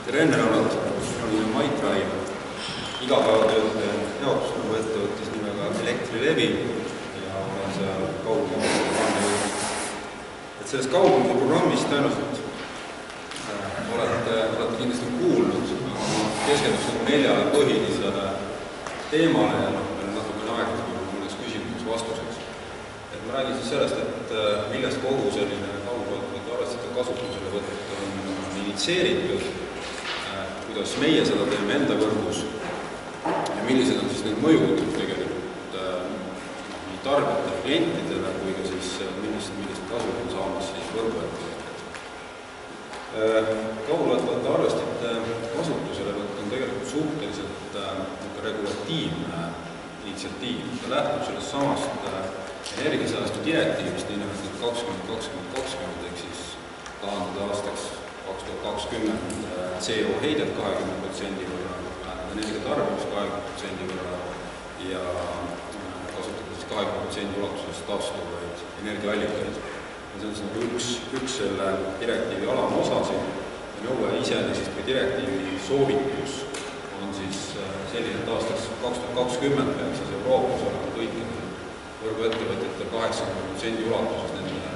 Tere enne olnud, olen Mait Rai, igapäevatöötaja jaotusnõu ettevõttes nimega Elektrilevi ja olen seal kaugmõõde programmi juures. Sellest kaugmõõde programmist tõenäoliselt olete kindlasti kuulnud, aga keskenduks 4 põhilisele teemale ja meil on natukene aega mõneks küsimuseks vastuseks. Ma räägin siis sellest, et millest kogu selline kaugmõõde arvestada kasutusele võtta on initsieeritud, kuidas meie seda teeme enda võrgus ja millised on siis need mõjud tegelikult nii tarbijatele, klientidele kui ka siis millist kasu on saamas siis võrguettevõtted. Kaugmõõtvate arvestite kasutusele võtta on tegelikult suhteliselt regulatiivne initsiatiiv. Ta lähtub sellest samast energiasäästu direktiivist, nimelt 2020 ehk siis taandada aastaks 2020 CO heidet 20% võrra, energiatarbimist 20% võrra ja kasutada siis 20% ulatuses taastuvaid energiaallikaid. See on siis üks selle direktiivi alamosasid ja nõue iseenesest või direktiivi soovitus on siis selline, et aastaks 2020 peaks siis Euroopas olema kõikidel võrguettevõtjatel 80% ulatuses nende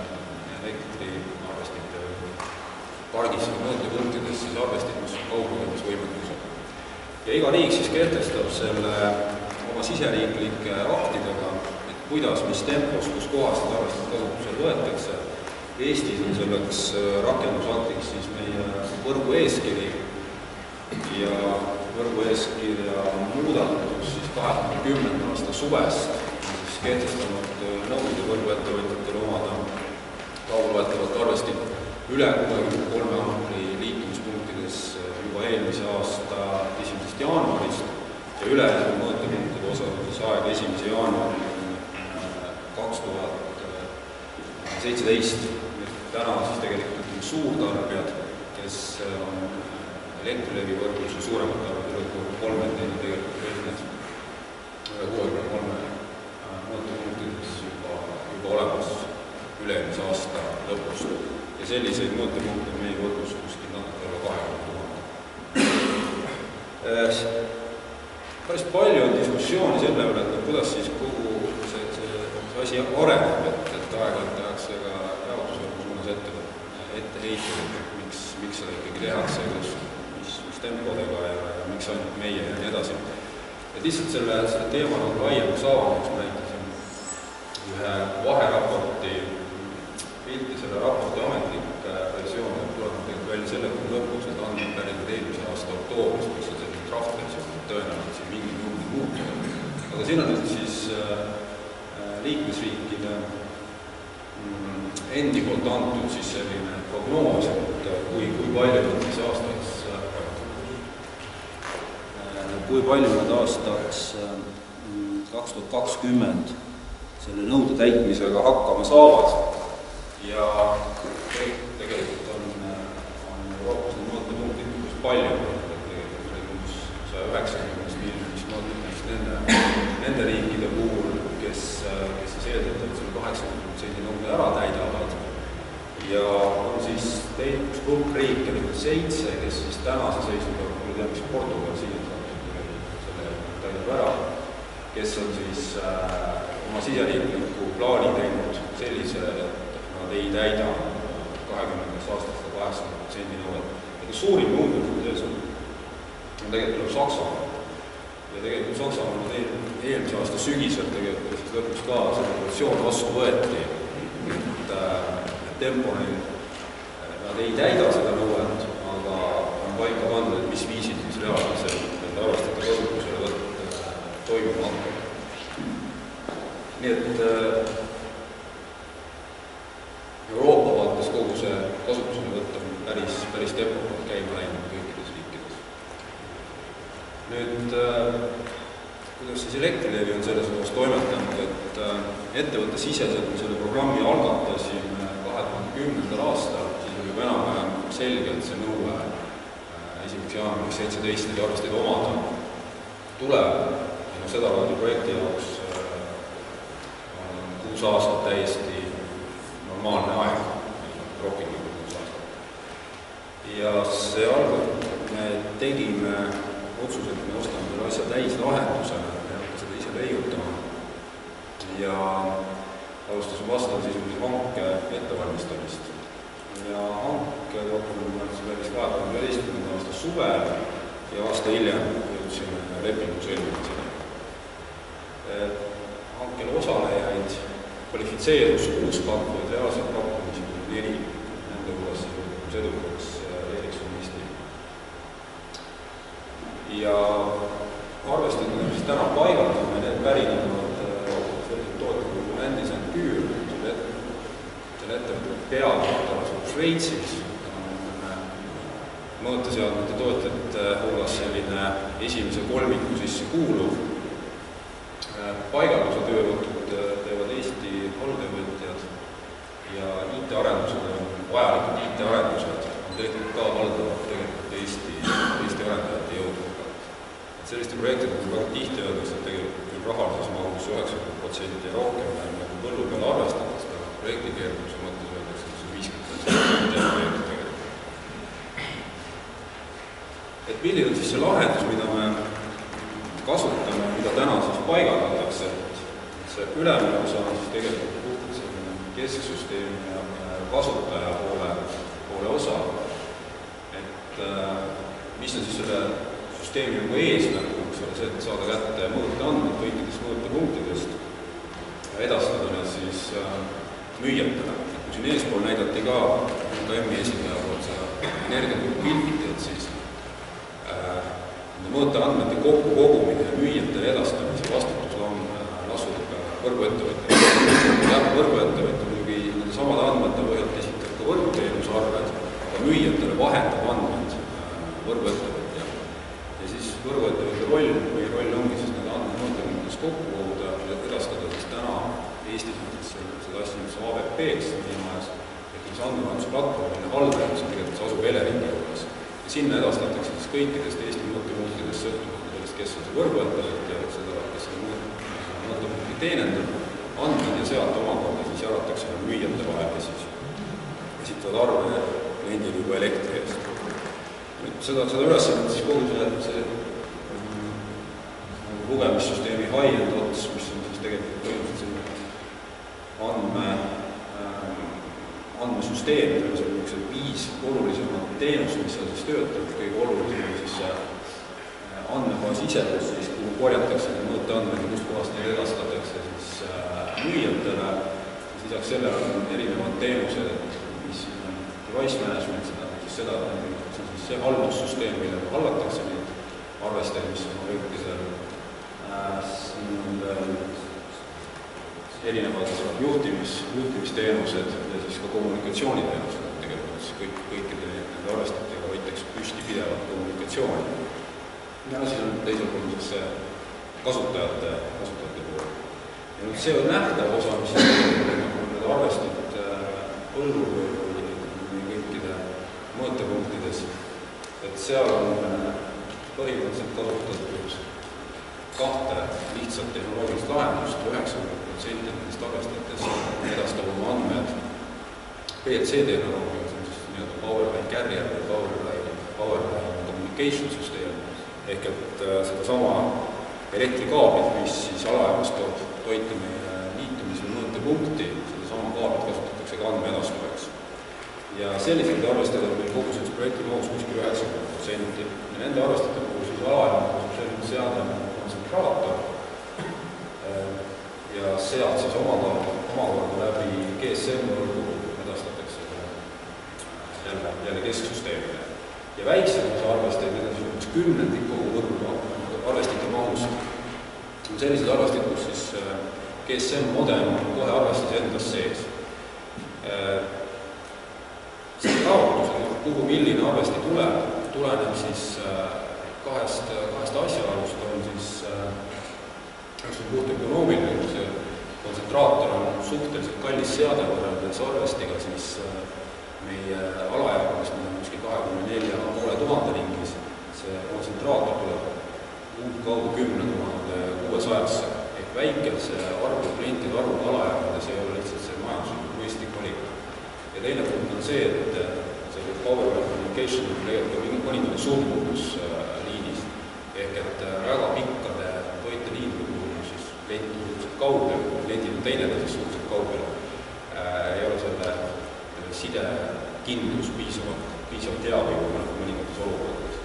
elektriarvestite pargis ja mõõtepunktides siis arvestid, mis on kaugmõõtmisvõimekusega. Ja iga riik siis kehtestab selle oma siseriiklike aktidega, et kuidas, mis tempos, kus kohas need arvestid kasutusele võetakse. Eestis on selleks rakendusaktiks siis meie võrgueeskiri ja võrgueeskirja muudatus siis 2010. aasta suvest siis kehtestanud nõude võrguettevõtjatele omada kaugloetavat arvestit üle 63 ampri liitumispunktides juba eelmise aasta 1. jaanuarist ja ülejäänud mõõtepunktide osas on siis aeg 1. jaanuari 2017. Täna siis tegelikult suurtarbijad, kes on Elektrilevi võrgus ja suuremad tarbijad üle 63, neil on tegelikult kõik need üle 63 mõõtepunktides juba olemas üle-eelmise aasta lõpust. Ja selliseid mõõtepunkte on meie võrgus kuskil natuke alla 20 000. Päris palju on diskussiooni selle üle, et kuidas siis kogu see asi areneb, et aeg-ajalt tehakse ka jaotusvõrgu suunas etteheited, miks seda ikkagi tehakse, mis tempodega ja miks ainult meie ja nii edasi. Et lihtsalt selle teema laiemaks avamiseks ma näitasin ühe vaheraporti pilti, selle raporti ametlik versioon tuleb tegelikult välja selle lõpuks, et andmed pärinud eelmise aasta oktoobris, mis on selline draftversioon, tõenäoliselt siin mingi numbrid muutuvad. Aga siin on nüüd siis liikmesriikide endi poolt antud siis selline prognoos, et kui palju nad aastaks 2020 selle nõude täitmisega hakkama saavad. Ja tegelikult on Euroopas need mõõtepunktid umbes palju, tegelikult 190 miljonist mõõtepunktist nende riikide puhul, kes siis eeldatavalt selle 80% nõude ära täidavad. Ja on siis üks grupp riike, 7, kes siis tänase seisuga, kui teab, mis Portugal siin selle täidab ära, kes on siis oma siseriikliku plaani teinud sellise, et nad ei täida 20. aastast 80% nõuet. Suurim number on tegelikult Saksamaa. Ja tegelikult Saksamaa eelmise aasta sügisel tegelikult siis lõpuks ka see regulatsioon vastu võeti, et tempo nad ei täida seda nõuet, aga on paika pandud, et mis viisid siis reaalselt nende arvestite kasutusele võtta toimuma hakkab. Nii et Euroopa vaates kogu see kasutusele võtta on päris tempokalt käima läinud kõikides riikides. Nüüd, kuidas siis Elektrilevi on selles osas toimetanud, et ettevõtte siseselt me selle programmi algatasime 2010. aastal, siis oli juba enam-vähem selge, et see nõue 1. jaanuariks 17 neid arvesteid omada tuleb. Ja seda laadi projekti jaoks on 6 aastat täiesti normaalne aeg, rohkem kui 6 aastat. Ja see me tegime otsuse, et me ostame selle asja täislahendusena, me ei hakka seda ise leiutama ja alustasime vastavasisulise hanke ettevalmistamist. Ja hanke dokument välis 2011. aasta suvel ja aasta hiljem jõudsime lepingu sõlmimisele. Hankel osalejaid kvalifitseerus 6 pakkujaid, reaalselt pakkumisi 4, nende hulgas siis edukaks Ericsson Eesti. Ja arvestades, mis täna paigaldame, need pärinevad sellised tootjad nagu Landis & Gyr, selle ettevõtte peakorteris Šveitsis, mõõteseadmete tootjate hulgas selline esimese kolmiku sisse kuuluv. Paigalduse töövõtud teevad Eesti alltöövõtjad ja IT-arendused on vajalikud IT-arendused on tehtud ka valdavalt tegelikult Eesti arendajate jõududega. Selliste projektidega väga tihti öeldakse, et tegelikult küll rahalises mahus 90% ja rohkem nagu põllu peal arvestades, aga projekti keerulise mõttes öeldakse, et see 50% projekti tegelikult. Et milline on siis see lahendus, mida me kasutame, mida täna siis paigaldatakse, et see ülemine osa on siis tegelikult puhtalt selline kesksüsteemi ja kasutaja poole osa. Et mis on siis selle süsteemi nagu eesmärk, see, et saada kätte mõõteandmed kõikidest mõõtepunktidest ja edastada need siis müüjatele. Kui siin eespool näidati ka MKM-i esindaja poolt seda energiapilti, et siis mõõteandmete kokkukogumine ja müüjatele edastamise vastutus lasub võrguettevõtjale. Võrguettevõtja muidugi nende samade andmete põhjalt esitab ka võrguteenuse arved, aga müüjatele vahendab andmed võrguettevõtja. Ja siis võrguettevõtja roll ongi siis need andmed mõõtepunktidest kokku koguda ja edastada siis täna Eestis seda asja, mis AVP-ks viimajas, ehk mis andmemajandusplatvormile haldajas, tegelikult see asub Eleringi juures. Ja sinna edastatakse siis kõikidest Eesti mõõtepunktidest sõltumata sellest, kes on see võrguettevõtja, kes seda mõõtepunkti teenendab, andmed ja sealt omakorda siis jagatakse müüjate vahel, kes siis esitavad arve kliendile juba elektri eest. Seda ülesannet siis kogu see lugemissüsteemi high-end ots, mis on siis tegelikult põhimõtteliselt andmesüsteem, see on 5 olulisemat teenust, mis seal siis töötab. Kõige olulisem on siis andmebaas ise, kus siis korjatakse need mõõteandmed ja kust kohast neid edastatakse siis müüjatele. Lisaks sellele on erinevad teenused, mis on device management, seda on siis see haldussüsteem, millega hallatakse neid arvesteid, mis on kõikidel erinevad juhtimisteenused ja siis ka kommunikatsiooniteenused. Tegelikult kõikide nende arvestajatega võitakse püsti pidevalt kommunikatsiooni. Ja siis on teisel pool siis see kasutajate pool. Ja nüüd see on nähtav osa, mis need arvestid põllu või kõikide mõõtepunktides, et seal on põhimõtteliselt kasutatud 2 lihtsat tehnoloogilist lahendust, 90% nendest arvestajatest edastab oma andmed PLC-tehnoloogia, see on siis nii-öelda Powerline Carrier või Powerline Communication System, ehk et sedasama elektrikaablit, mis siis alajaamast toob toiti meie liitumise mõõtepunkti, sedasama kaablit kasutatakse ka andme edastuseks. Ja selliseid arvestada on meil kogu selles projekti mahus kuskil 90%. Ja nende arvestajate puhul siis alajaamad kasub selline seade kontsentraator ja sealt siis omakorda läbi GSM-võrgu edastatakse jälle kesksüsteemile. Ja väiksem osa arvesteid, need on siis 10% kogu võrgu arvestite mahust. On sellised arvestid, kus siis GSM-modem on kohe arvestis endas sees. See jaotus, kuhu milline arvesti tuleneb siis kahest asjaolust, on siis puht ökonoomiline, kui see kontsentraator on suhteliselt kallis seade võrreldes arvestiga, siis meie alajagamist on kuskil 24,500 ringis. See kontsentraator tuleb kaudu 10 600-sse ehk väikese klientide arvu alajagades ei ole lihtsalt see majanduslikult mõistlik valik. Ja teine punkt on see, et see Powerline location on tegelikult mõningane sulguvusliinis, ehk et väga pikkade toiteliinide puhul, siis klient on suhteliselt kaugel, kliendid on teineteisest suhteliselt kaugel, ei ole selle side kindlus piisavalt hea või mõningates olukordades.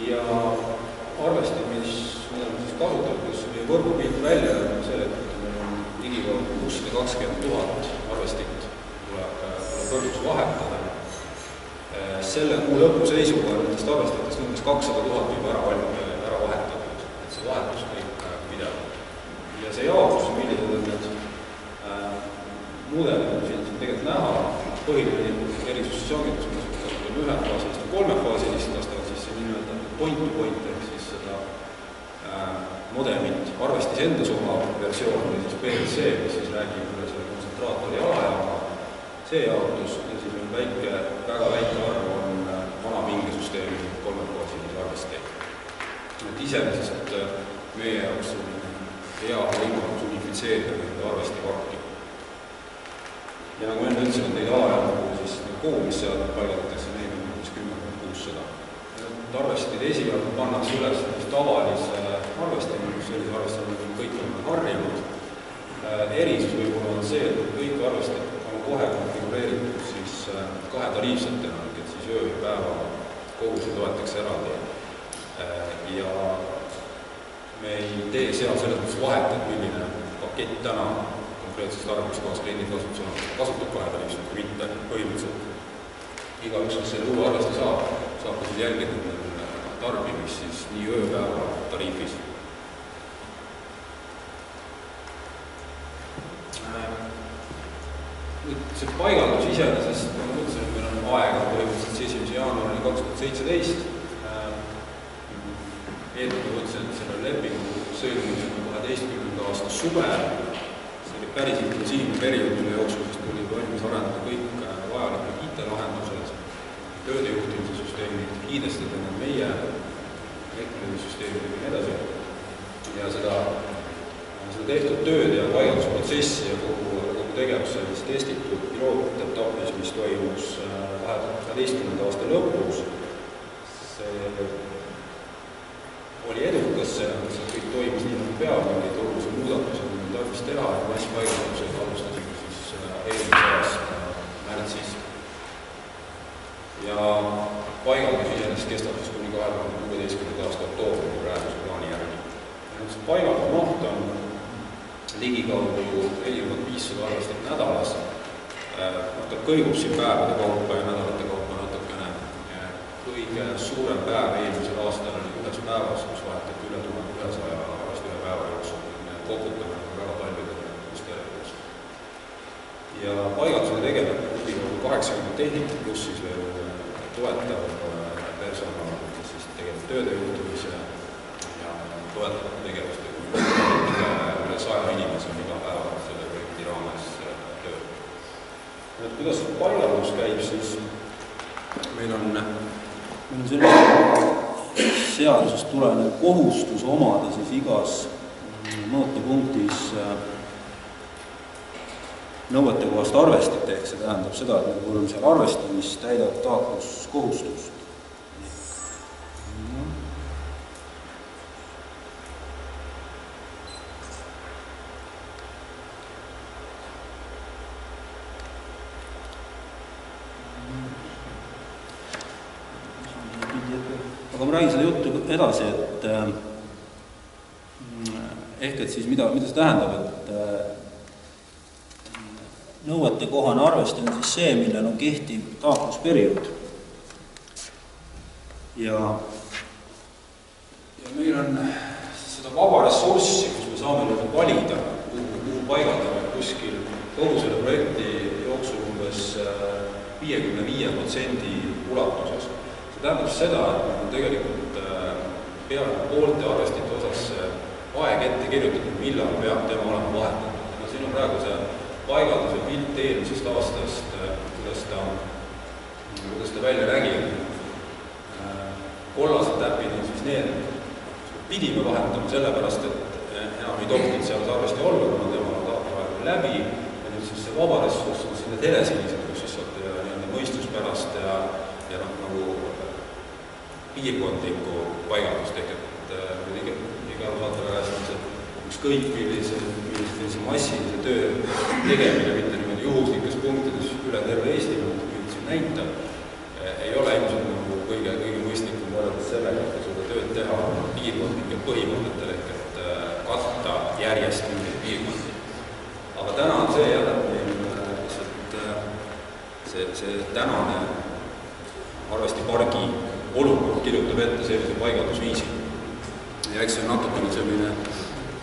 Ja arvestid, mida me siis kasutame, kus meie võrgupilt välja on see, et meil on ligikaudu 620 000 arvestit tuleb võrgus vahetada. Selle kuu lõpu seisuga on nendest arvestitest umbes 200 000 juba ära vahetatud, et see vahetus kõik pidev. Ja see jaotus, millised on need mudelid on siin tegelikult näha, põhiline erisus siis ongi, kus me kasutame ühefaasilist või kolmefaasilist, vastavalt siis see nii-öelda point-to-point ehk siis seda modemit arvestis endas oma versioon või siis PLC, mis siis räägib üle selle kontsentraatori alajaama, see jaotus ja siis on väga väike arv on vana pingesüsteemi kolmefaasilise arvesteid. Et iseenesest meie jaoks on hea võimalus unifitseerida nende arvestiparki. Ja nagu enne ütlesin, et neid alajaama siis koomisseadmed paigaldatakse, neid on umbes 10,600. Arvestid esialgu pannakse üles tavalise arvestini, kus sellise arvestini kõik on harjunud. Erisus võib-olla on see, et kõik arvestid on kohe konfigureeritud siis kahe tariifsetena, et siis öö ja päeva kogused loetakse eraldi. Ja me ei tee seal selles mõttes vahet, et milline pakett täna konkreetsest arvestikohas kliendid kasutab kahe tariifset või mitte. Põhimõtteliselt igaüks, kes selle uue arvesti saab ka siis jälgida tarbimist siis nii ööpäeva tariifis. See paigaldus iseenesest, ma mõtlesin, et meil on aega põhimõtteliselt 1. jaanuarini 2017. Eelmine mõtlesin, et selle lepingu sõlmimisel 12. aasta suve. See oli päris intensiivne periood, mille jooksul tuli valmis arendada kõik vajalikud IT-lahendused, tööde juhtimise süsteemid, kiidestada need meie süsteemid ja nii edasi. Ja seda tehtud tööd ja paigaldusprotsessi ja kogu tegevuse testitud pilootetapis, mis toimus 2012. aasta lõpus. See oli edukas, see kõik toimus nii nagu peab, neid olulisi muudatusi on tarvis teha ja masspaigaldused alustasime siis eelmise aasta märtsis. Ja paigaldus iseenesest kestab siis kuni 2016. aasta oktoobri praeguse plaani järgi. See paigaldus maht on ligikaudu 4500 arvestit nädalas. Ta kõigub siin päevade kaupa ja nädalate kaupa natukene. Kõige suurem päev eelmisel aastal oli ühes päevas, kus vahetati üle 1100 arvesti ühe päeva jooksul. Kokutame väga paljude musterjaks. Ja paigaldusega tegeleb ligikaudu 80 tehnikut, pluss siis veel toetav personal, kes siis tegeleb tööde juhtimise ja toetav tegevust üle 100 inimese on iga päev selle projekti raames tööd. Kuidas paigaldus käib, siis meil on selline seadusest tulenev kohustus omada siis igas mõõtepunktis nõuetekohast arvestit, ehk see tähendab seda, et meil on seal arvesti, mis täidab taotluskohustust. Aga ma räägin seda juttu edasi, et ehk et siis mida see tähendab, et nõuetekohane arvesti on siis see, millel on kehtiv taotlusperiood. Ja meil on seda vaba ressurssi, kus me saame valida, kuhu paigaldame kuskil kogu selle projekti jooksul umbes 55% ulatuses. See tähendab seda, et tegelikult peaaegu poolte arvestite osas aeg ette kirjutatud, millal peab tema olema vahetatud. Siin on praegu see paigalduse pilt eelmisest aastast, kuidas ta välja nägi. Kollased täpid on siis need, pidime vahetama sellepärast, et enam ei tohtinud seal arvesti olla, kuna tema tahab läbi. Ja nüüd siis see vaba ressurss on siin need helesinised, kus siis saate ja nagu piirkondlikku paigaldust ehk iga saate väga hästi, ükskõik millise massilise töö tegemine, mitte niimoodi juhuslikes punktides üle terve Eesti, mida siin näitab, ei ole ilmselt nagu kõige mõistlikum võrreldes sellega, et seda tööd teha piirkondlikel põhimõtetel ehk et katta järjest mingeid piirkondi. Aga täna on see jälle see tänane arvestipargi olukord kirjutab ette sellise paigaldusviisi. Ja eks see on natukene selline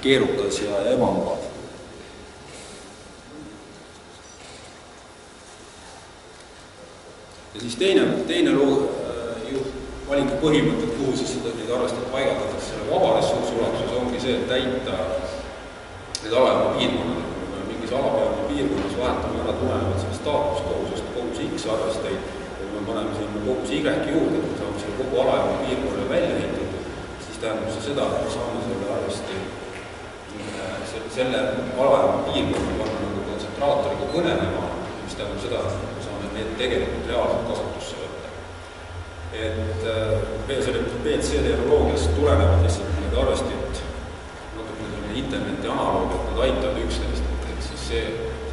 keerukas ja ebamugav. Ja siis teine valiku põhimõtted, kuhu siis neid arvesteid paigaldatakse selle vaba ressursi ulatuses, ongi see, et täita need alajaama piirkonnad. Mingis alapealne piirkonnas vahetame ära tulenevalt sellest staatuskohusest kogus X arvesteid, kui me paneme sinna kogus Y juurde, kui saame selle kogu alajaama piirkonna välja ehitatud, siis tähendab see seda, et me saame selle arvesti selle alajaama piirkonna panna nagu kontsentraatoriga kõnelema, mis tähendab seda, et me saame need tegelikult reaalselt kasutusse võtta. Et selle BC-tehnoloogiast tulenevad lihtsalt need arvestid natukene interneti analoog, et nad aitavad üksteist, et siis see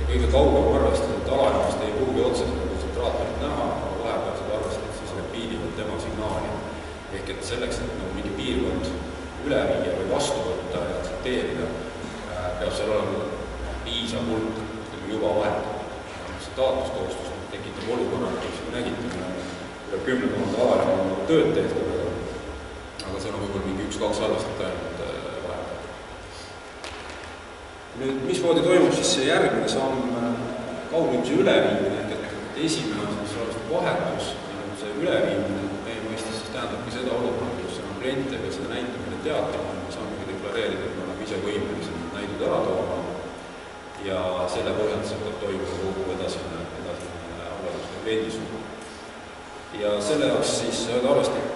kõige kaugem arvestus, et alajaamast ei pruugi otseselt kontsentraatorit näha, aga vahepealsed arvestid siis repiidivad tema signaali. Ehk et selleks, et nagu mingi piirkond üle viia või vastu võtta ja aktsepteerida, peab seal olema piisav hulk juba vahetada. Staatuskohustus tekitab olukorra, kus me nägite, üle 10 000 alajaama tööd tehtud, aga seal on võib-olla mingi 1-2 arvestit ainult vahetada. Nüüd, mismoodi toimub siis see järgmine samm kaugkütmise üleviimine, et esimene on siis arvestab vahetus ja see üleviimine meie mõistes siis tähendabki seda olukorda, kus on klient ja seda näitamine teatrina, me saamegi deklareerida, et me oleme ise võimelised näidud ära tooma ja selle põhjalt saab toimuma kogu edasine arvestus kliendi suur. Ja selle jaoks siis arvestab,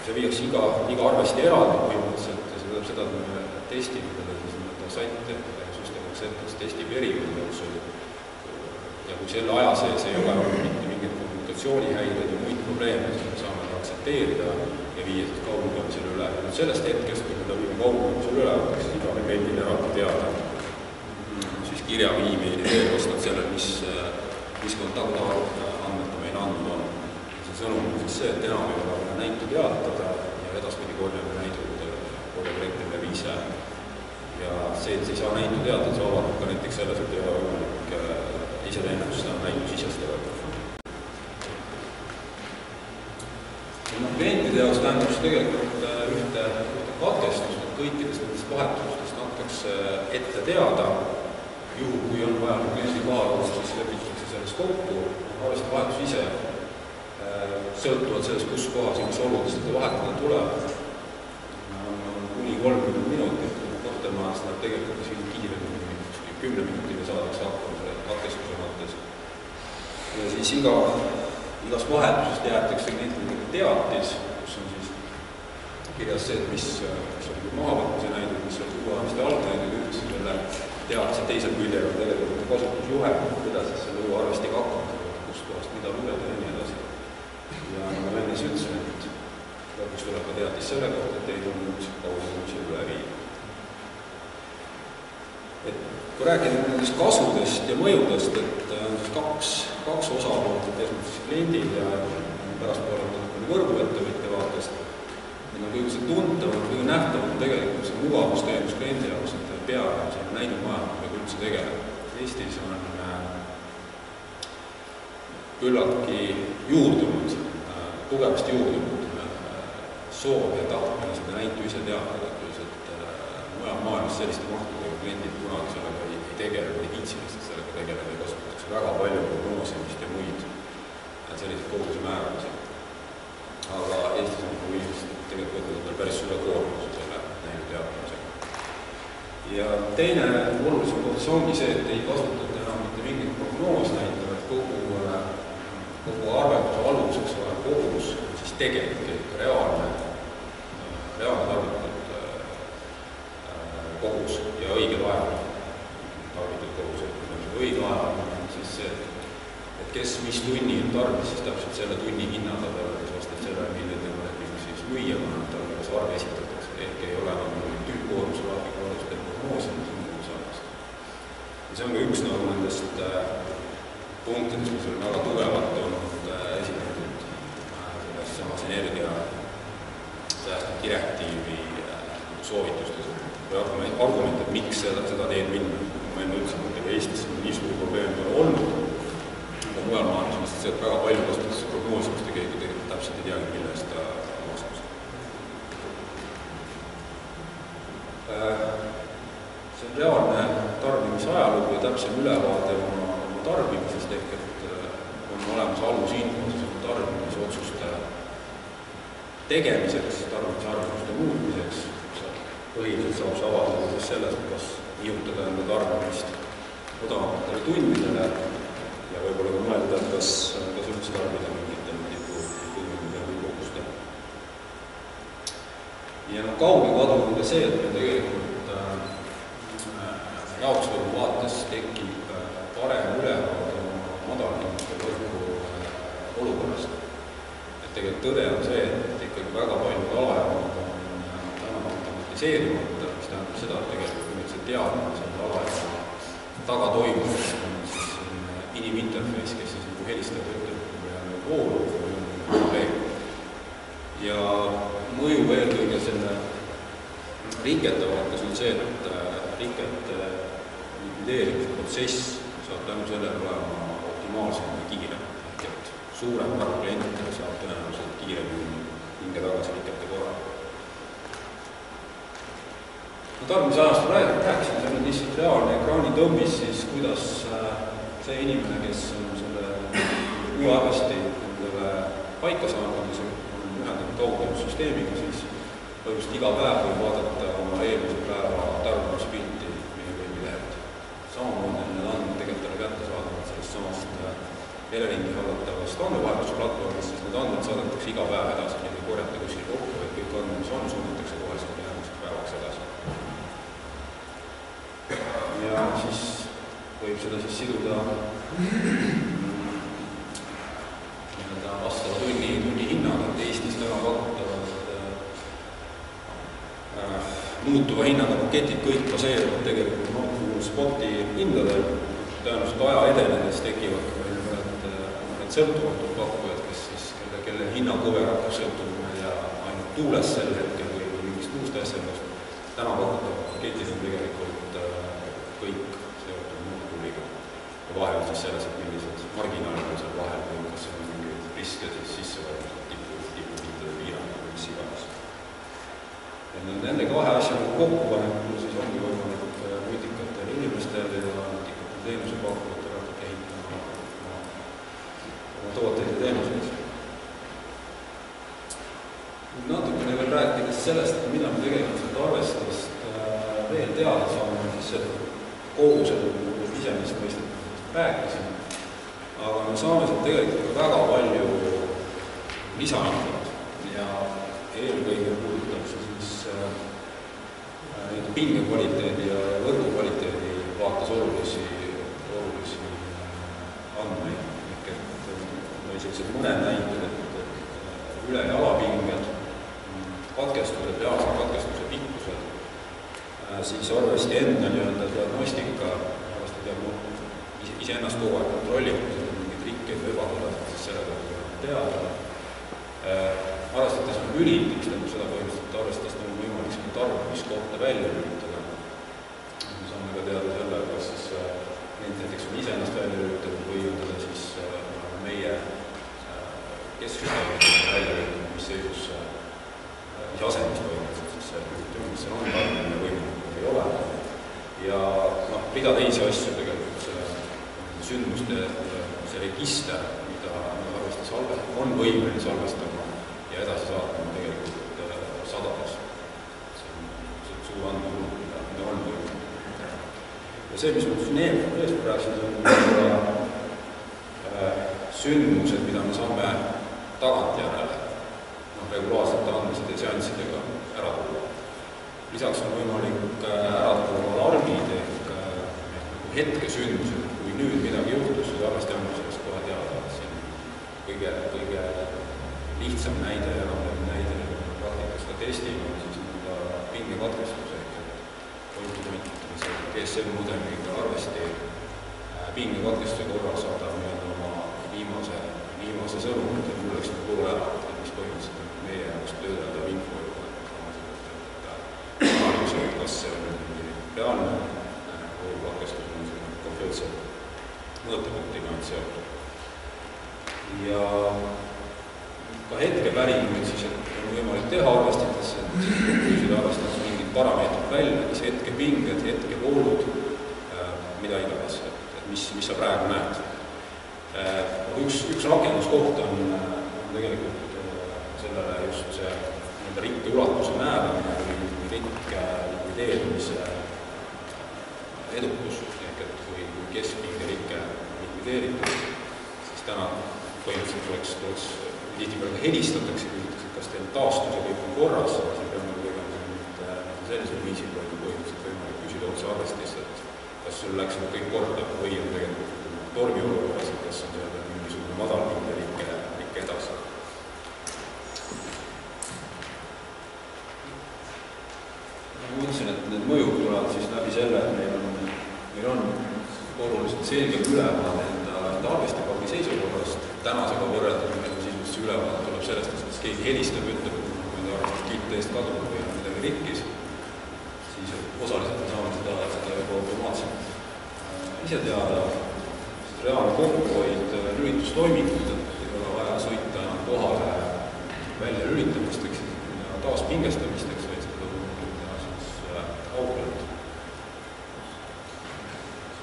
see viiakse iga arvesti eraldi põhimõtteliselt ja see tähendab seda, et me testime teda saite süsteemiks hetkes testiperioodi jooksul ja kui selle aja sees ei ole mitte mingeid kommunikatsioonihäireid ja muid probleeme, siis me saame ta aktsepteerida ja viia siis kauglugemisele üle. Ja sellest hetkest, kui me ta viime kauglugemisele üle, võtakse iga kliendile eraldi teada siis kirja viimeili veel vastavalt sellele, mis kontaktandmed ta meile andnud on. See sõnum on siis see, et enam ei ole näitu teatada ja edaspidi korjame näidud klientile ise. Ja see, et ei saa näitu teatada, see avaldab ka näiteks selles, et ei ole võimalik ise teenust seda näitu sisestada. Klientide jaoks tähendab see tegelikult ühte katkestust, et kõikidest nendest vahetustest antakse ette teada. Juhul, kui on vaja kliendi kohalolus, siis lepitakse sellest kokku. Arvesti vahetus ise sõltuvalt sellest, kus kohas ja mis oludest seda vahetada tuleb. On kuni 30 minutit. Kortermajas nad tegelikult siin kiiremini 10 minutile saadakse hakkama selle katkestuse mõttes. Ja siis igas vahetusest jäetakse klientidega teatis, kus on siis kirjas see, et mis on mahavõtmise näidud, mis on uuamiste algnäidud, üldse selle teatise teisel küljel on tegelikult kasutusjuhe, kuidas siis selle uue arvestiga hakkama, kust kohast mida lugeda ja nii edasi. Ja nagu enne ütlesin, et lõpuks tuleb ka teatis selle kohta, et ei tulnud kauglugemise üle viia. Kui rääkida nendest kasudest ja mõjudest, et on siis kaks osapoolt, et esmalt siis kliendid ja pärast poole võrguettevõtja vaatest. Need on kõige tuntavad, kõige nähtavad tegelikult see mugavusteenus kliendi jaoks, et pea on näidumajad, millega üldse tegeleb. Eestis on küllaltki juurdunud, tugevasti juurdunud soov ja tahtmine seda näitu ise teatada, et mujal maailmas selliste mahtudega kliendid kunagi sellega ei tegele või viitsimist sellega tegeleda ja kasutatakse väga palju prognoosimist ja muid selliseid koguse määramisi. Aga Eestis on tegelikult võtnud päris suure koormuse selle näidu teatamisega. Ja teine olulisem koht ongi see, et ei kasutata enam mitte mingit prognoos näitab, et kogu arvestuse aluseks olev kogus on siis tegelikult reaalne tarvitatud kogus ja õigel ajal tarvitatud kogus. Õige ajal on siis see, et kes mis tunni tarbis, siis täpselt selle tunni hinnaga peale, kes vastab selle, milline leping siis müüaga on, talle kas arve esitatakse, ehk ei ole tüüpkoormuse graafiku aluste prognoosimine sinna saamast. Ja see on ka üks nagu nendest punktidest, mis on väga tugevalt olnud esitatud selles samas energia säästu direktiivi soovitustes või argument, et miks seda teed minna. Ma enne ütlesin, et Eestis nii suur probleem ei ole olnud, aga mujal maailmas on see, et väga palju kasutatakse prognoosimist ja keegi tegelikult täpselt ei teagi, mille eest ta vastus. See on reaalne tarbimisajalugu ja täpsem ülevaade oma tarbimisest, ehk et on olemas alusinfo tarbimisotsuste tegemiseks, tarbimisharjumuste muutmiseks. Põhiliselt saab see avaldada selles, kas nihutada enda tarbimist odavamatele tundidele ja võib-olla ka mõelda, kas üldse tarbida mingitel tundidele või kogustel. Ja kauge kadu on ka see, et meil tegelikult jaotusvõrgu vaates tekib parem ülevaade madalhinnaste võrgu olukorrast. Et tegelikult tõde on see, et ikkagi väga paljud alajaamad on täna automatiseerimata, mis tähendab seda, et tegelikult kui nüüd see teadmine selle alajaama taga toimub, on siis iniminterface, kes siis nagu helistab ütleb, kui on voolu või on probleem. Ja mõju eelkõige selle rikete vaates on see, et rikete likvideerimise protsess saab tänu sellele olema optimaalsem ja kiirem. Ehk et suurem arv klientidele saab tõenäoliselt kiiremini hinge tagasi rikete korral. Tarbimisajast rääkisin, see on lihtsalt reaalne ekraanitõmbis, siis kuidas see inimene, kes on selle ühearvesti endale paika saanud, mis on ühendatud kaugteenussüsteemiga, siis põhimõtteliselt iga päev võib vaadata oma eelmise päeva tarbimispilti meie veebilehelt. Samamoodi on need andmed tegelikult kättesaadavad sellest samast Eleringi hallatavast andmevahetusplatvormist, siis need andmed saadetakse iga päev edasi, neid ei korjata kuskil kokku, et kõik andmed, mis on, suunatakse kohest järgmiseks päevaks edasi. Ja siis võib seda siis siduda vastava tunni hinnaga, et Eestis täna pakutavad muutuva hinnaga paketid kõik baseeruvad tegelikult spoti hindadel. Tõenäoliselt aja edenedes tekivad meil mõned sõltumatud pakkujad, kelle hinnakõver hakkab sõltuma ainult tuulest sel hetkel või mingist muust asjadest. Täna pakutavad paketid on tegelikult kõik seotud muutkuliga. Ja vahel siis selles, et millised marginaalid on seal vahel või kas on mingeid riske siis sisse võetud tipuhindade piirangud või mis iganes. Ja nende kahe asjaga kokkupanekul siis ongi võimalik nutikatel inimestel ja nutikatel teenusepakkujatel hakata ehitama oma tooteid ja teenuseid. Natukene veel rääkides sellest, mida me tegelikult seda arvestust veel teada saame, siis see kogu selle isemist mõistetavast rääkisin, aga me saame sealt tegelikult väga palju lisainfot ja eelkõige puudutab see siis pingekvaliteedi ja võrgukvaliteedi vaates olulisi andmeid. Ehk et või sellised mõned näited, et üle- ja alapinged, katkestused, reaalsed katkestuse pikkused, siis arvesti enda diagnostika, arvesti iseennast kogu aeg kontrollib, kui seda mingid rikkeid või ebatõlevad, siis selle kohta teada. Arvestades lülitamist, seda põhimõtteliselt arvestades on võimalik seda tarbimiskohta välja lülitada. Me saame ka teada selle, kas siis näiteks on iseennast välja lülitatud või on teda siis meie kesksüsteemid välja lülitatud, mis seisus mis asemist põhimõtteliselt siis see lülitamine, mis on tarbimine võimalik ei ole. Ja mida teisi asju tegelikult sündmuste see register, mida arvestas on võimeline salvestama ja edasi saatma tegelikult sadades. See on suur andmehulk, mida on võimeline. Ja see, mis ma eest rääkisin, on sündmused, mida me saame tagantjärele regulaarsete andmised ja seanssidega ära tuua. Lisaks on võimalik ära tuua alarmid ehk hetkesündmused, kui nüüd midagi juhtus, siis arvesti on sellest kohe teada. lihtsam näide ja näide praktikas ka testima on siis pingekatkestus ehk GSM mudeliga arvesti pingekatkestuse korral saada oma viimase sõnumit ja mul läks kogu ära, mis põhimõtteliselt meie jaoks töödeldav info juba analüüsivad, kas see on mingi reaalne katkestus on konkreetse mõõtepunktiga on seotud. Ja ka hetkepäringuid siis on võimalik teha arvestitesse, küsida arvestades mingid parameetrid välja, mis hetkepinged, hetkevoolud, mida iganes, mis sa praegu näed. Üks rakenduskoht on tegelikult sellele just see rikke ulatuse määramine või rikke likvideerimise edukus, ehk et kui keskpinge rikke likvideeritud, siis täna põhimõtteliselt tuleks tihtipeale helistatakse, küsitakse, kas teil taastus ja kõik on korras, siis peame tegema sellisel viisil põhimõtteliselt võimalik küsida otse arvestist, et kas sul läks kõik korda või on tegelikult tormiolukorras, et kas on seal mingisugune madalpinge rikke edasi. Ma mõtlesin, et need mõjud tulevad siis läbi selle, et meil on oluliselt selgem ülevaade enda arvestipaki seisukorrast. Tänasega võrreldes sisuliselt see ülevaade tuleb sellest, et keegi helistab, ütleb, et kui arvestab kilt eest kadunud või midagi rikkis, siis osaliselt saame seda juba automaatselt ise teada. Reaalne kokkuhoid lülitustoimingud, et ei ole vaja sõita enam kohale välja lülitamisteks ja taaspingestamisteks, vaid seda teha siis augelt.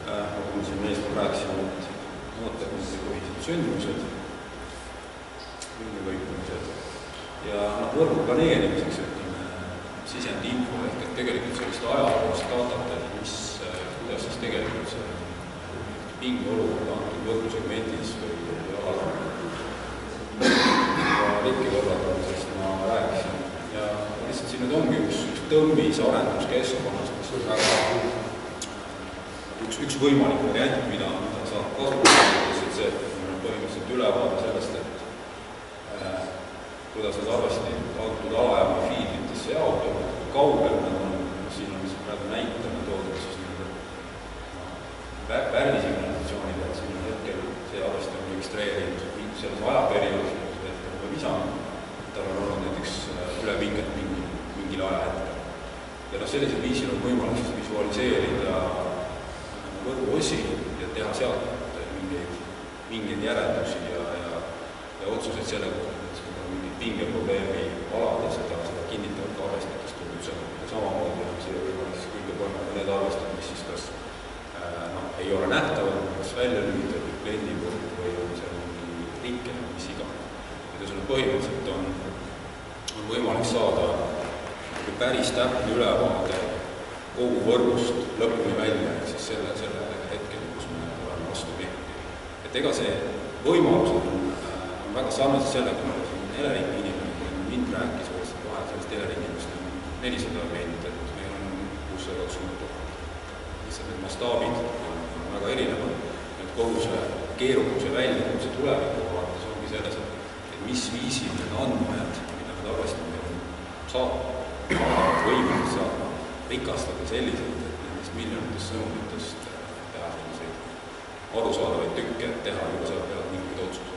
Nagu siin meest rääkisime, et mõõtepunktipõhised sündmused, lõikumised ja võrgu planeerimiseks, ütleme, sisendinfo ehk et tegelikult sellist ajaloost datat, et kuidas siis tegelikult see pinge olukord antud võrgusegmendis või alal. Ja rikki võrratamisest ma rääkisin. Ja lihtsalt siin nüüd ongi üks tõmbis arenduskeskkonnast, mis on väga üks võimalik variant, mida saab kasutada, et see põhimõtteliselt ülevaade sellest, et kuidas need arvesti antud alajaama fiidritesse jaotuvad, kui kaugel nad on, siin on praegu näitena toodud siis värvisignalisatsioonid, et siin hetkel see arvesti on registreerinud selles ajaperioodis, et on visanud, tal on olnud näiteks ülepinget mingil ajahetkel. Ja sellisel viisil on võimalik siis visualiseerida võrguosi ja teha sealt mingeid järeldusi ja otsuseid selle kohta, et on mingid pingeprobleemi alad ja seda kinnitavad ka arvestajatest tulnud. Samamoodi on siia võimalik siis kõige põrnada need arvestajad, mis siis kas ei ole nähtavad, kas välja lülitatud kliendi poolt või on seal mingi rikke, mis iganes. Põhimõtteliselt on võimalik saada päris täpne ülevaade kogu võrgust lõpuni välja, siis selle hetkel, kus me oleme vastu tehti. Et ega see võimalus on väga sarnaselt sellega, nagu siin Eleringi inimene, kui mind rääkis vahel sellest Eleringist on 400 meetrit, et meil on 620 000. Lihtsalt need mastaabid on väga erinevad, et kogu see keerukuse väljakutse tuleviku vaates ongi selles, et mis viisil need andmajad, mida nad arvestavad, saavad võimalik saada rikastada selliselt, et nendest miljonitest sõnumitest teha selliseid arusaadavaid tükke, et teha juba seal peavad mingid otsused.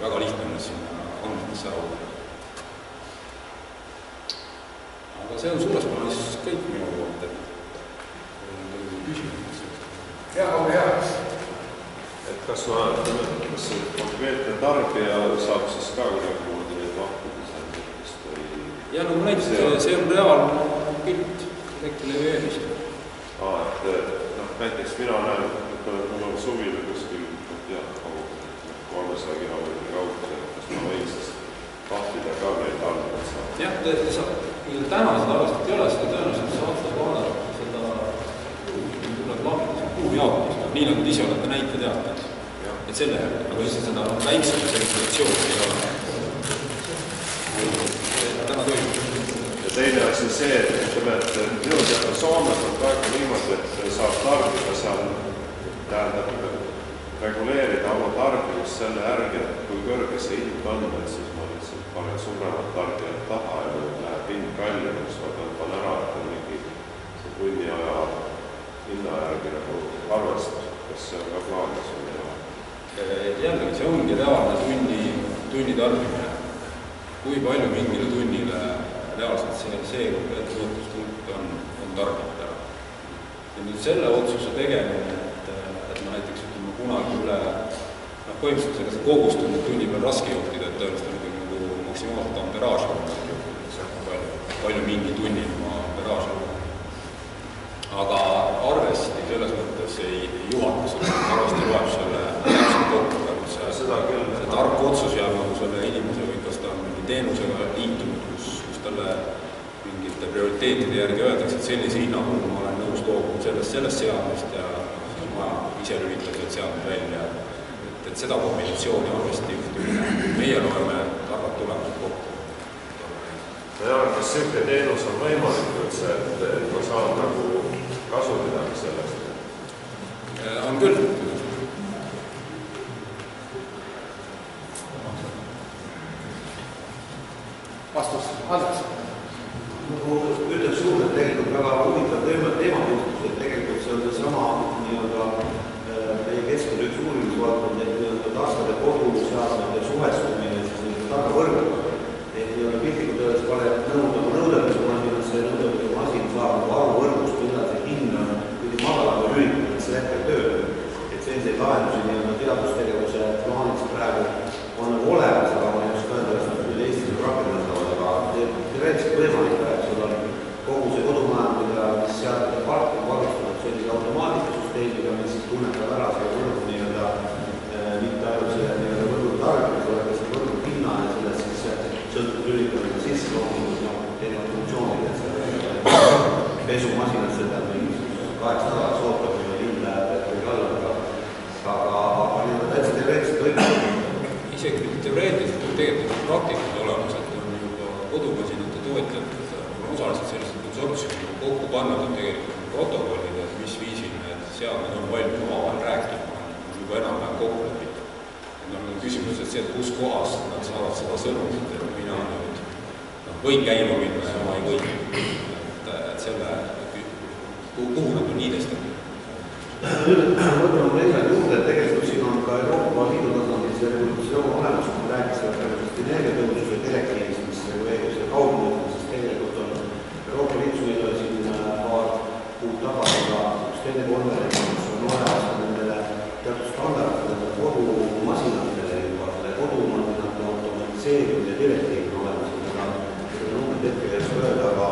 Väga lihtne on sinna andmetesse ära olla. Aga see on suures plaanis kõik minu poolt, et küsimus. Jah, on hea. Et kas see konkreetne tarbija saab siis ka kuidagi neid vahtida sellest või? Ja, no näiteks see on reaalne pilt elektrilevi-eelist. Näiteks mina näen, et mul on suvile kuskil 300 kilomeetri kaugusel, kas ma võin siis vahtida ka neid andmeid saada? Jah, täna seda arvestat ei ole, seda tõenäoliselt saate vaadata seda kuujaotust, nii nagu te ise olete näite teatanud. Et selle järgi, aga lihtsalt seda väiksema regulatsiooni ei ole. Täna toimub. Ja teine asi see, et minu teada Soomes on praegu niimoodi, et saab tarbida seal, tähendab, reguleerida oma tarbimist selle järgi, et kui kõrge see hind on, et siis ma lihtsalt ja suuremat tarbijat taha ja nüüd läheb hind kallimaks, ma tõmban ära, et on mingi tunni aja hinna järgi nagu arvestus, kas see on ka plaanis või ei ole? Jällegi, see ongi reaalne tunni tarbimine. Kui palju mingile tunnile reaalselt see tootluspunkt on tarbitud ära. Ja nüüd selle otsuse tegemine, et ma näiteks ütleme kunagi üle põhimõtteliselt seda kogustunni tunni peal raske juhtida, et tõenäoliselt on nagu maksimaalselt amperaaž palju mingi tunnil ma amperaaž on. Aga arvesti selles mõttes ei juhata seda, arvesti loeb selle täpselt kokku, see tark otsus jääb nagu selle inimese või kas ta on mingi teenusega liitunud, kus talle mingite prioriteetide järgi öeldakse, et sellise hinna puhul ma olen nõus loobuma sellest seadmest ja ma ise lülitan sealt seadmed välja. Et seda kombinatsiooni arvesti juhtimine. Meie loeme targad tulemused kokku. Ja kas selline teenus on võimalik üldse, et ma saan nagu kasu midagi sellest? On küll. Vastus, Andres. Ütleks juurde, et tegelikult väga huvitav teemapuhtus, et tegelikult see on see sama meie keskel üks uurimisvaldkond, et lastade koduseadmete suhestumine tagavõrguga. Et piltlikult öeldes paneb nõudamismasinasse ja nõudamismasin saab aru võrgust, millal see hind on kuidagi madalam ja lülitud, et see hetkel töötab. Et selliseid lahendusi teadustegevuse plaanis praegu on nagu olemas, aga ma ei oska öelda, kas nad Eestis rakendatavad, aga teoreetiliselt võimalik sul on kogu see kodumajandamine, mis seadmete park on valmistunud sellise automaatikasüsteemiga, mis tunnetab ära selle võrgu mitte ainult selle võrgu tarbimise, vaid ka selle võrgu hinna ja sellest siis sõltub lülitamine sisse loomulikult erinevad funktsioonid. Pesumasinad seda mingisugust 8 nädalas ootab, kui hind läheb või alla, aga täitsa teoreetiliselt võimalik. Isegi teoreetiliselt on tegelikult praktikud olemas, et on juba kodumasinate tootjad osaliselt sellised konsortsiumid kokku pannud, et tegelikult protokollid, et mis viisil need seadmed on valmis omavahel rääkima, on juba enam-vähem kokku lepitud. On küsimus, et see, et kus kohas nad saavad seda sõnumit, et mina nüüd võin käima minna ja ma ei või. Et selle, kuhu nad on nii testatud? Võtame teisele juurde, et tegelikult siin on ka Euroopa Liidu tasandil see regulatsioon olemas, kui rääkis energiatõhususe direktiivist, mis reguleerib selle kaugmõõtme, siis tegelikult on Euroopa Liidus meil oli siin paar kuud tagasi ka üks teine konverents, mis on olemas nendele teatud standardile kodumasinatele juba, selle kodumasinate automatiseerimine direktiiv on olemas, seda numbrit hetkel ei oska öelda, aga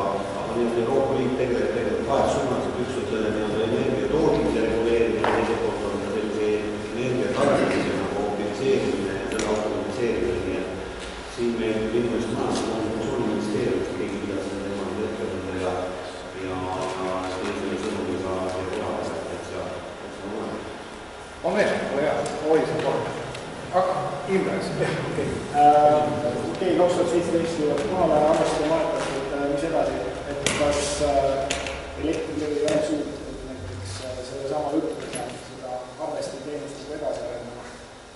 Euroopa Liit tegelikult kahes suunas, et üks on selle energia tootmise reguleerimine, teise poolt on sellise energia tarbimise optimiseerimine ja selle automatiseerimine, nii et siin meil ilmest majandusministeeriumist keegi pidas selle teema hetkel ja teisele sõnumiga teha, et see on olemas. On veel, ole hea, hoidis on kord. Aga Imres, okei, 2017 jõuab kohale arvestada vaadatud, mis edasi, et kas Elektrilevi on suutnud näiteks selle sama juurde saanud seda arvesti teenustega edasi arendama,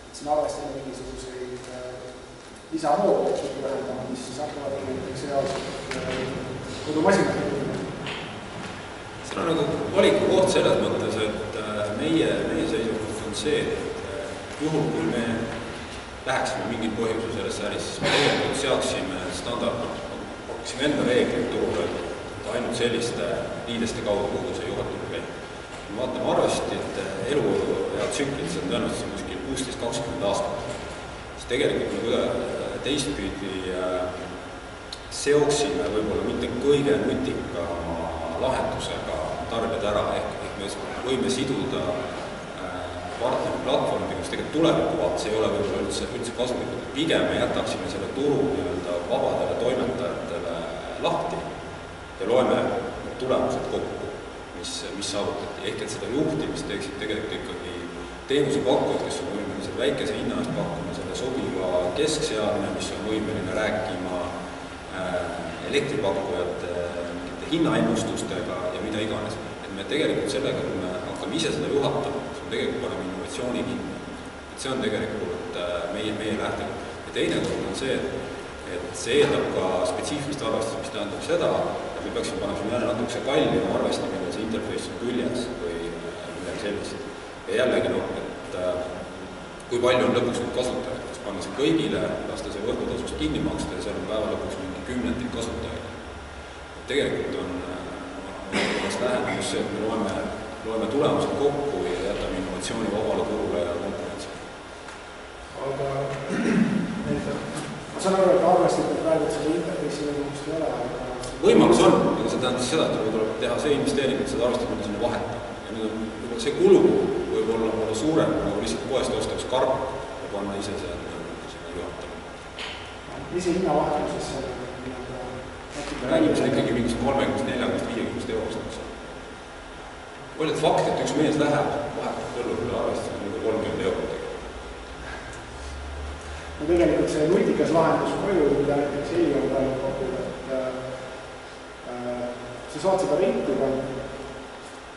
et siin arvestada mingisuguseid lisamooduleid vähendama, mis siis hakkavad näiteks reaalselt kodumasinat juurde. See on nagu valiku koht selles mõttes, et meie seisukoht on see, et juhul, kui me läheksime mingil põhjusel sellesse ärisse, siis me tegelikult seaksime standardid, hakkasime enda reeglid turule, et ainult selliste liideste kaudu kogu see juhatud käib. Kui me vaatame arvestit elu ja tsüklit, see on tõenäoliselt kuskil 16-20 aastat, siis tegelikult me kuidagi teistpidi seoksime võib-olla mitte kõige nutikama lahendusega tarbijad ära, ehk me võime siduda partnerplatvormi, kus tegelikult tulevikuvaates ei ole võib-olla üldse kasulikud. Pigem me jätaksime selle turu vabadele toimetajatele lahti ja loeme tulemused kokku, mis saavutati. Ehk et seda juhtimist teeksid tegelikult ikkagi teenusepakkujad, kes on võimelised väikese hinna eest pakkuma selle sobiva keskseadme, mis on võimeline rääkima elektripakkujate hinnaennustustega ja mida iganes. Et me tegelikult sellega, kui me hakkame ise seda juhatama, see on tegelikult parem innovatsiooni hinna. See on tegelikult meie lähtekoht. Ja teine kord on see, et see eeldab ka spetsiifilist arvestust, mis tähendab seda, et me peaksime panema siin jälle natukese kallima arvestamine, see interface on küljes või midagi sellist. Ja jällegi, et kui palju on lõpuks nüüd kasutajaid, kas panna see kõigile, lasta see võrgutasust kinni maksta ja seal on päeva lõpuks mingi 10 kasutajaid. Tegelikult on lähenemus see, et me loeme tulemused kokku ja jätame innovatsiooni vabale turule ja konkurentsi. Aga ma saan aru, et arvestada praegu, et seda interface'i võimalust ei ole. Võimalus on, aga see tähendab seda, et tuleb teha see investeering, et seda arvestada sinna vaheta. Ja nüüd on see kulu võib olla suurem, nagu lihtsalt poest ostaks karp ja panna ise sinna juhatama. Ise hinna vahetuses me räägime siin ikkagi mingist 30, 40, 50 eurost. Oli et fakt, et üks mees läheb vahetab põllule arvestada 30 eurot. No tegelikult see nutikas lahendus palju, mida näiteks Heli on praegu pakkuda, et sa saad seda rentuga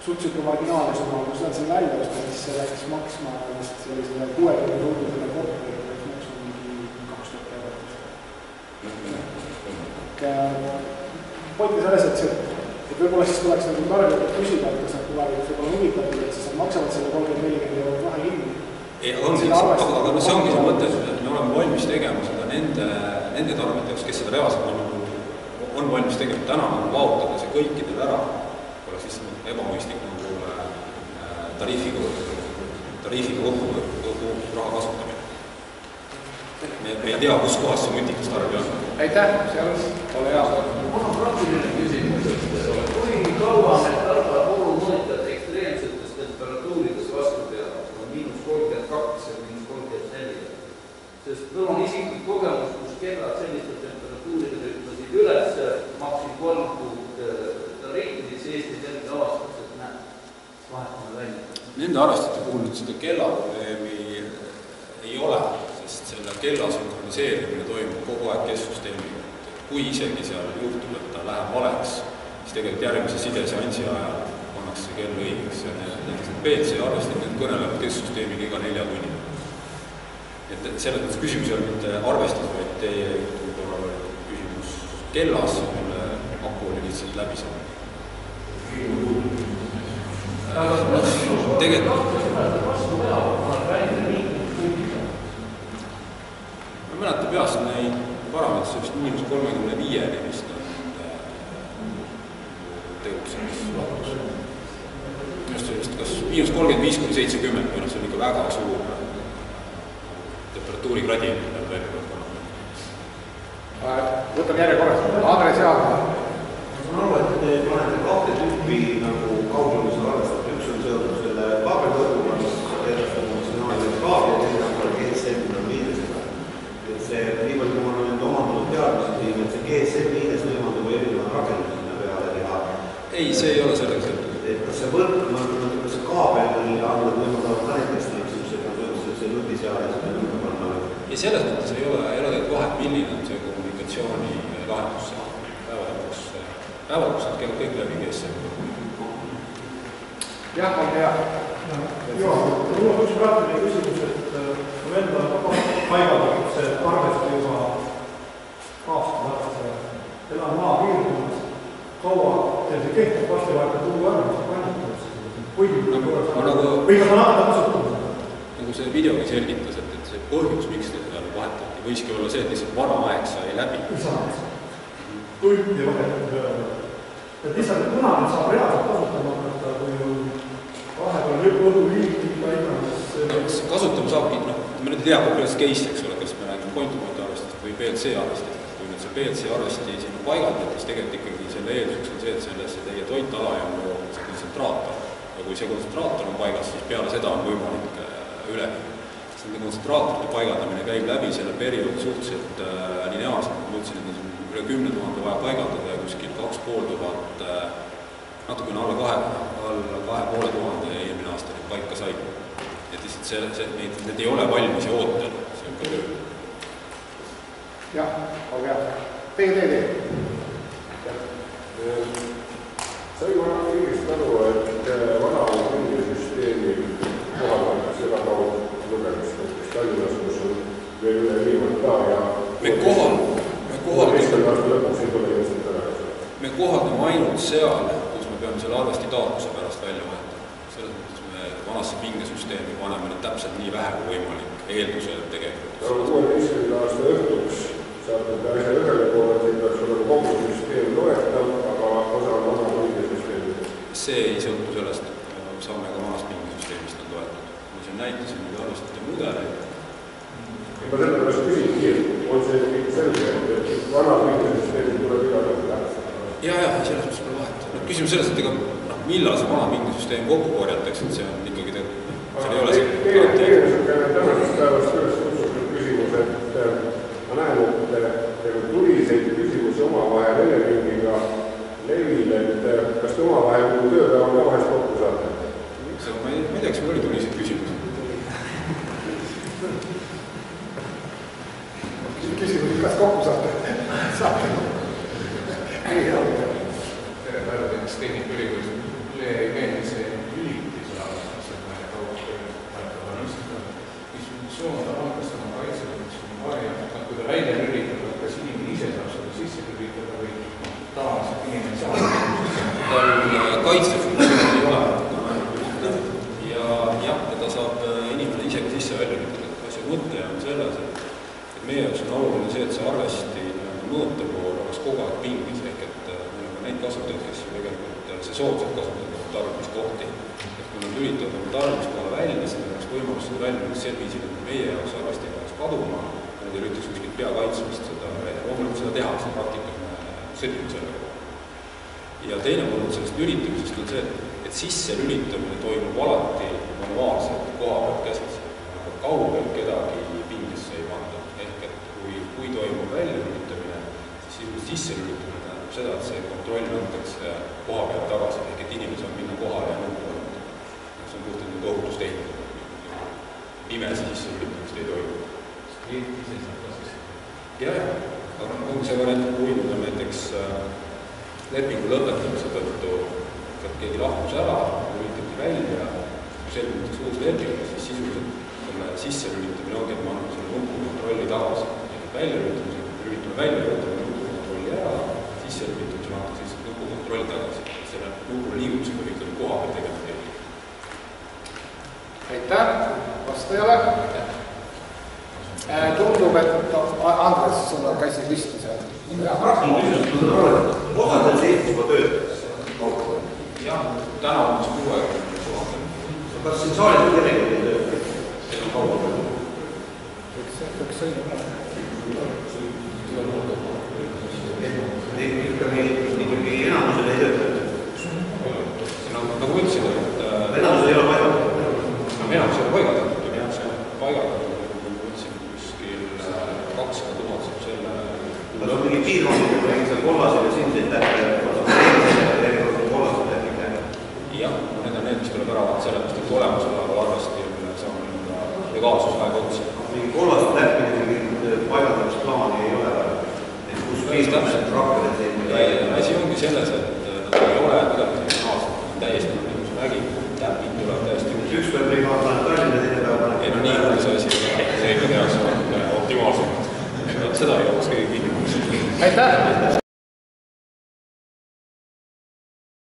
suhteliselt marginaalne summa, kui sa oled selle välja ostma, siis see läks maksma vist sellisele 60 ruudusele korteri, mis maksma mingi 2000 eurot. Point on selles, et võib-olla siis tuleks nagu tarbijatelt küsida, et kas nad tulevad võib-olla huvitatud, et siis nad maksavad selle 30-40 eurot vahe kinni. Aga see ongi see mõte, et me oleme valmis tegema seda nende tarbijate jaoks, kes seda reaalselt on valmis tegema. Täna vaotada see kõikidel ära, oleks lihtsalt ebamõistlik tariifiga kokku raha kasutamine. Me ei tea, kus kohas see nutikas tarbija on. Aitäh, seal ole hea. Mul on praktiline küsimus, et kui kaua need tarkvaravorumõõtjad ekstreemsetes temperatuurides vastu peavad, on -32 ja -34. Sest mul on isiklik kogemus, kus kellad sellistel temperatuuridel ütlesid üles, maksin 3 kuud tariifis Eestis järgi aastas, et näe, vahetame välja. Nende arvestajate puhul nüüd seda kellaprobleemi ei ole, sest selle kella sünkroniseerimine toimub kogu aeg kesksüsteemiga. Kui isegi seal juhtub, et ta läheb valeks, siis tegelikult järgmise sideseansi ajal pannakse see kell õigeks ja näiteks need PLC arvestajad kõnelevad kesksüsteemiga iga 4 tunni. Et selles mõttes küsimus ei ole mitte arvestus, vaid teie korral oli küsimus kellas, mille aku oli lihtsalt läbi saanud. Tegelikult ma mäletan peast neid parameetris vist -35-ni vist on tegutsemisvaatus. Just sellest kas -35 kuni 70 või see on ikka väga suur temperatuuri gradient, mida veel pannud. Võtame järjekorras. Andres Jaak. Ma saan aru, et te panete 2 tüüpi nagu kauglemise arvestada. Üks on seotud selle kaabelvõrguga, mis edastab emotsionaalne kaabel, teine on GSM-5-ga. Et see, nii palju kui ma olen omandanud teadmisi, et see GSM-5 võimaldab erinevad rakendusi sinna peale teha. Ei, see ei ole sellega seotud. Et kas see võrk, kas see kaabel annab võimaldavad ka näiteks see nutiseade seda nõuga panna? Ja selles mõttes ei ole tegelikult vahet, milline on see kommunikatsiooni lahendus päevaluks nad käivad kõik läbi GSM. Jah, on hea. Joo, mul on üks praktiline küsimus, et mul enda paigaldatud see arvesti juba aasta tagasi elan maapiirkonnas. Kaua teil see kehtib vasti vaata tuua ära, mis painutatakse? Või ka naata kasutamine? Nagu see videogi selgitas, et see põhjus, miks teil vahetati, võiski olla see, et lihtsalt vana aeg sai läbi. Tulpi vahetati peale. Et lihtsalt, et kuna nüüd saab reaalselt kasutama hakata, kui on vahepeal õhuliitik paigas. Kasutama saabki, me nüüd ei tea konkreetselt case, eks ole, kas me räägime point-to-point arvestist või PLC arvestist. Kui nüüd see PLC arvesti sinna paigaldati, siis tegelikult ikkagi selle eelduseks on see, et sellesse teie toitala on see kontsentraator. Ja kui see kontsentraator on paigas, siis peale seda on võimalik üle. Nende kontsentraatorite paigaldamine käib läbi selle perioodi suhteliselt lineaarselt. Ma mõtlesin, et on üle 10 000 vaja paigaldada ja kuskil 2500, natukene alla 2500 eelmine aasta nüüd paika sai. Et lihtsalt need ei ole valmis ja ootel, see on ka töö. Jah, olge hea. Teie. Sai ma õigesti aru, et vana süsteemi kohaldamine seda kaudu lugemist, näiteks Tallinnas, kus on veel üle viimata ja... Me eelmise aasta lõpuks ei tule ilmselt ära. Me kohaldame ainult seal, kus me peame selle arvesti taotluse pärast välja võetama. Selles mõttes me vanasse pingesüsteemi paneme nüüd täpselt nii vähe kui võimalik eeldusel tegelikult. 16. aasta õhtuks saate te asja ühele poole, et peaks olema kogu süsteem loetav, aga osa on vana pingesüsteemi. See ei sõltu sellest, et saame ka vanast pingesüsteemist on loetud. Ma siin näitasin nüüd arvestada mudeleid. Ma sellepärast küsingi, on see kõik selge, et vana pingesüsteemi tuleb iga lõpp tähtsada? Ja, selles mõttes pole vahet. Küsimus selles, et millal see vana pingesüsteem kokku korjatakse, et see on ikkagi seal ei ole see... Teine tänasest päevast üles kutsutud küsimus, et ma näen, et teil on tuliseid küsimusi omavahel Eleringiga levil, et kas te omavahel tööpäeval ka vahest kokku saate? Ma ei tea, kas meil oli tuliseid küsimusi. Küsimus, kas kokku saate? Saate. Tere päevadeks Tehnikaülikoolist. Mulle ei meeldi see lülitise aastasema ja kaugtöö mis funktsioon ta algas oma kaitsefunktsiooni variant, kui ta välja lülitada, kas inimene ise saab seda sisse lülitada või tavaliselt inimene saab tal kaitsefunktsioon ei ole. Ja ta saab inimene ise sisse välja lülitada. Asja mõte on selles, et meie jaoks on oluline see, et see arvesti mõõtepool oleks kogu aeg pingis, ehk et meil on ka neid kasutajaid, kes ju tegelikult see soodselt kasutavad tarbimiskohti. Et kui nad lülitavad oma tarbimiskoha välja, siis neil oleks võimalus seda välja sel viisil, et meie jaoks arvesti ei peaks kaduma, nad ei lülitaks kuskilt pea kaitsmist seda välja. Loomulikult seda tehakse praktikas, me sõdime selle koha. Ja teine pool sellest lülitamisest on see, et sisse lülitamine toimub alati manuaalselt koha pealt käsitsi. Aga kaugelt kedagi pingesse ei panda. Ehk et kui toimub välja lülitamine, siis sisse lülitamine tähendab seda, et see kontroll antakse koha pealt tagasi, ehk et inimene saab minna kohale ja nuppu võtta. See on puhtalt nüüd ohutustehnika. Pimesi sisse lülitamist ei toimu. klient ise saab ka siis? Jah, aga ongi see variant, kui nüüd on näiteks lepingu lõpetamise tõttu keegi lahkus ära, lülitati välja, kui selgitakse uus leping, siis sisuliselt selle sisse lülitamine ongi, et me anname selle nupu kontrolli tagasi. Välja lülitame välja, võtame nupu kontrolli ära, sisse lülitamisel antakse lihtsalt nupu kontrolli tagasi. Selle nupu liigumisega võib ikkagi koha peal tegema keegi. Aitäh vastajale. Tundub, et Andres, sul on käsi püsti seal. Osades Eestis juba töötas? Jah, täna on 6 aega. Kas siin saalis on kellegi töötas? See on kaua. Üks sõi. Ikkagi enamusel ei tööta? Nagu ütlesin, et... Enamusel ei ole paigaldatud? Enamus ei ole paigaldatud. See on paigaldatud, nagu ütlesin, kuskil 200 000 saab selle... Kas on mingi piirkond, kui räägid seal kollasel ja sinseid tähte, kas on erinevad kollasel tähte? Jah, need on need, mis tuleb ära sellepärast, et olemasoleval arvesti saame legaalsus väga otsi. Mingi kollasel tähmine, mingi paigaldamisplaani ei ole väga. Kus piirkond rakkunud siin? Asi ongi selles, et nad ei ole midagi naased, täiesti mingisuguse vägi, täpid tuleb täiesti uus. Üks peab mingi aastane Tallinna, teine peab... Ei no nii kui see asi, see ikka tehakse optimaalselt. Seda ei oleks kõige kinni. Aitäh!